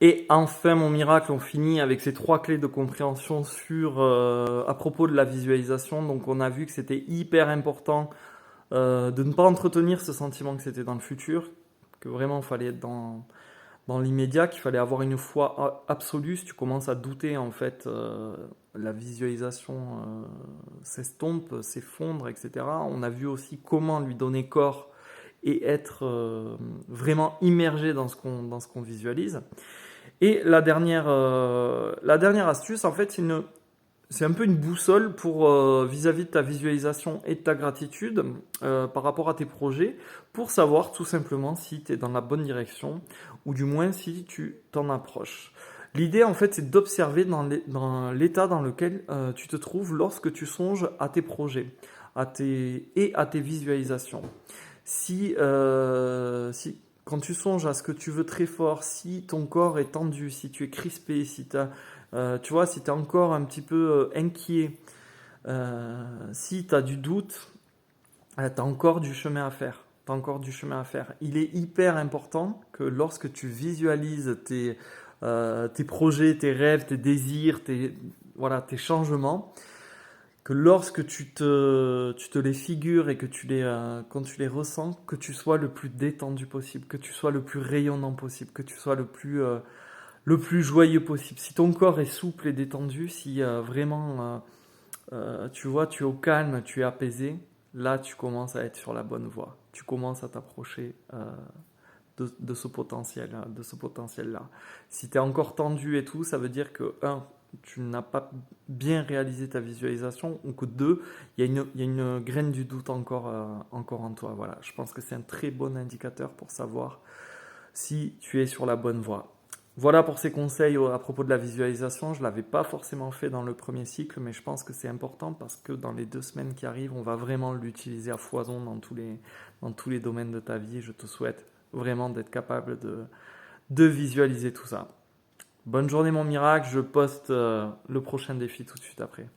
Et enfin, mon miracle, on finit avec ces 3 clés de compréhension à propos de la visualisation. Donc, on a vu que c'était hyper important de ne pas entretenir ce sentiment que c'était dans le futur, que vraiment il fallait être dans l'immédiat, qu'il fallait avoir une foi absolue. Si tu commences à douter, en fait, la visualisation s'estompe, s'effondre, etc. On a vu aussi comment lui donner corps et être vraiment immergé dans ce qu'on visualise. Et la dernière astuce, en fait, c'est un peu une boussole pour vis-à-vis de ta visualisation et de ta gratitude par rapport à tes projets, pour savoir tout simplement si tu es dans la bonne direction ou du moins si tu t'en approches. L'idée, en fait, c'est d'observer dans l'état dans lequel tu te trouves lorsque tu songes à tes projets et à tes visualisations. Si quand tu songes à ce que tu veux très fort, si ton corps est tendu, si tu es crispé, si tu vois, si tu es encore un petit peu inquiet, si tu as du doute, tu as encore du chemin à faire. T'as encore du chemin à faire. Il est hyper important que lorsque tu visualises tes projets, tes rêves, tes désirs, voilà, tes changements, que lorsque tu te les figures et que quand tu les ressens, que tu sois le plus détendu possible, que tu sois le plus rayonnant possible, que tu sois le plus joyeux possible. Si ton corps est souple et détendu, si vraiment, tu vois, tu es au calme, tu es apaisé, là, tu commences à être sur la bonne voie. Tu commences à t'approcher de ce potentiel, de ce potentiel-là. Si tu es encore tendu et tout, ça veut dire que, un, tu n'as pas bien réalisé ta visualisation, ou que deux, il y a une graine du doute encore en toi. Voilà. Je pense que c'est un très bon indicateur pour savoir si tu es sur la bonne voie. Voilà pour ces conseils à propos de la visualisation. Je ne l'avais pas forcément fait dans le premier cycle, mais je pense que c'est important parce que dans les 2 semaines qui arrivent, on va vraiment l'utiliser à foison dans tous les domaines de ta vie. Je te souhaite vraiment d'être capable de visualiser tout ça. Bonne journée mon miracle, je poste le prochain défi tout de suite après.